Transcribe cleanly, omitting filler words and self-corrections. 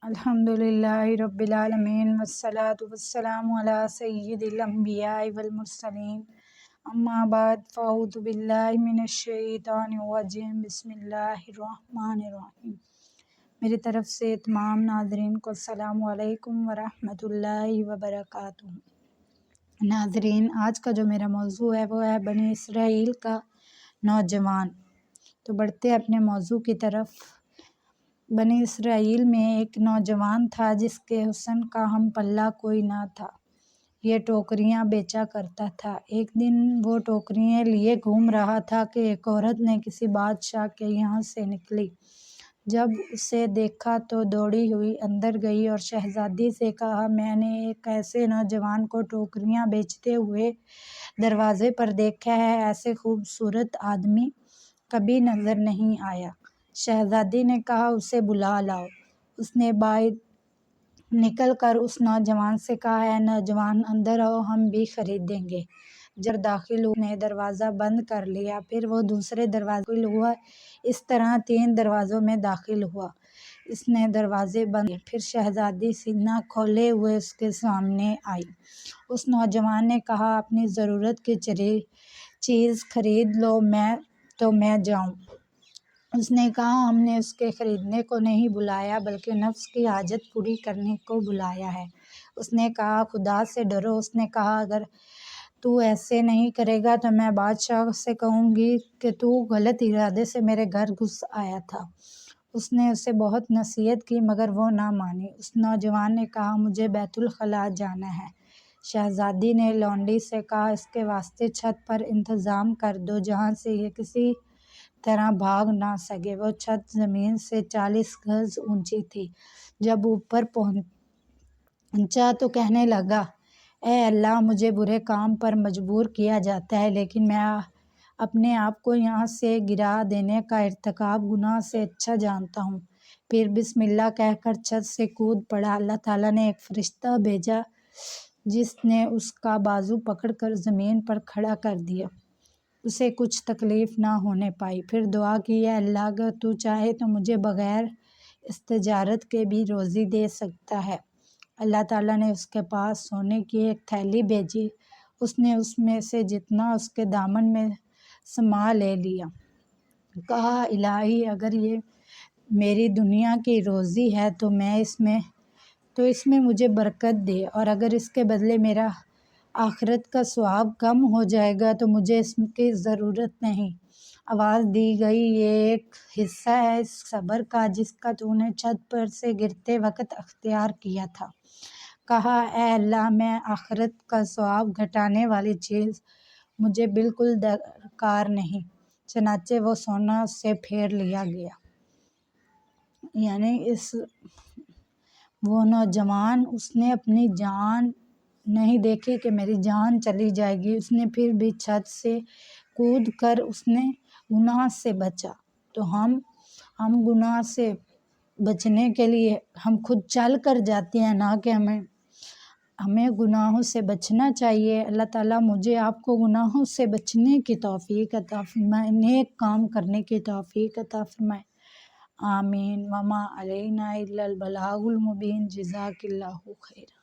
الحمدللہ رب العالمین والصلاة والسلام علی سید الانبیاء والمرسلین اما بعد فاعوذ باللہ من الشیطان الرجیم بسم اللہ الرحمن الرحیم۔ میری طرف سے تمام ناظرین کو السلام علیکم ورحمۃ اللہ وبرکاتہ۔ ناظرین، آج کا جو میرا موضوع ہے وہ ہے بنی اسرائیل کا نوجوان۔ تو بڑھتے اپنے موضوع کی طرف۔ بنی اسرائیل میں ایک نوجوان تھا جس کے حسن کا ہم پلہ کوئی نہ تھا۔ یہ ٹوکریاں بیچا کرتا تھا۔ ایک دن وہ ٹوکریاں لیے گھوم رہا تھا کہ ایک عورت نے کسی بادشاہ کے یہاں سے نکلی۔ جب اسے دیکھا تو دوڑی ہوئی اندر گئی اور شہزادی سے کہا، میں نے ایک ایسے نوجوان کو ٹوکریاں بیچتے ہوئے دروازے پر دیکھا ہے، ایسے خوبصورت آدمی کبھی نظر نہیں آیا۔ شہزادی نے کہا، اسے بلا لاؤ۔ اس نے باہر نکل کر اس نوجوان سے کہا، اے نوجوان، اندر آؤ، ہم بھی خریدیں گے۔ جب داخل ہوا نے دروازہ بند کر لیا، پھر وہ دوسرے دروازے داخل ہوا، اس طرح 3 دروازوں میں داخل ہوا۔ اس نے دروازے بند کیے، پھر شہزادی سینہ کھولے ہوئے اس کے سامنے آئی۔ اس نوجوان نے کہا، اپنی ضرورت کی چیز خرید لو، میں جاؤں۔ اس نے کہا، ہم نے اس کے خریدنے کو نہیں بلایا بلکہ نفس کی حاجت پوری کرنے کو بلایا ہے۔ اس نے کہا، خدا سے ڈرو۔ اس نے کہا، اگر تو ایسے نہیں کرے گا تو میں بادشاہ سے کہوں گی کہ تو غلط ارادے سے میرے گھر گھس آیا تھا۔ اس نے اسے بہت نصیحت کی مگر وہ نہ مانی۔ اس نوجوان نے کہا، مجھے بیت الخلاء جانا ہے۔ شہزادی نے لونڈی سے کہا، اس کے واسطے چھت پر انتظام کر دو جہاں سے یہ کسی طرح بھاگ نہ سکے۔ وہ چھت زمین سے 40 گز اونچی تھی۔ جب اوپر پہنچا تو کہنے لگا، اے اللہ، مجھے برے کام پر مجبور کیا جاتا ہے لیکن میں اپنے آپ کو یہاں سے گرا دینے کا ارتکاب گناہ سے اچھا جانتا ہوں۔ پھر بسم اللہ کہہ کر چھت سے کود پڑا۔ اللہ تعالیٰ نے ایک فرشتہ بھیجا جس نے اس کا بازو پکڑ کر زمین پر کھڑا کر دیا۔ اسے کچھ تکلیف نہ ہونے پائی۔ پھر دعا کی، اے اللہ، اگر تو چاہے تو مجھے بغیر استجارت کے بھی روزی دے سکتا ہے۔ اللہ تعالیٰ نے اس کے پاس سونے کی ایک تھیلی بھیجی۔ اس نے اس میں سے جتنا اس کے دامن میں سما لے لیا۔ کہا، الہی، اگر یہ میری دنیا کی روزی ہے تو اس میں مجھے برکت دے، اور اگر اس کے بدلے میرا آخرت کا ثواب کم ہو جائے گا تو مجھے اس کی ضرورت نہیں۔ آواز دی گئی، یہ ایک حصہ ہے اس صبر کا جس کا تو نے چھت پر سے گرتے وقت اختیار کیا تھا۔ کہا، اے اللہ، میں آخرت کا ثواب گھٹانے والی چیز مجھے بالکل درکار نہیں۔ چنانچہ وہ سونا اس سے پھیر لیا گیا۔ یعنی وہ نوجوان، اس نے اپنی جان نہیں دیکھی کہ میری جان چلی جائے گی، اس نے پھر بھی چھت سے کود کر اس نے گناہ سے بچا۔ تو ہم گناہ سے بچنے کے لیے ہم خود چل کر جاتے ہیں، نہ کہ ہمیں گناہوں سے بچنا چاہیے۔ اللہ تعالیٰ مجھے آپ کو گناہوں سے بچنے کی توفیق عطا فرمائے، نیک کام کرنے کی توفیق عطا فرمائے، آمین۔ وما علینا الا البلاغ المبین۔ جزاک اللہ خیر۔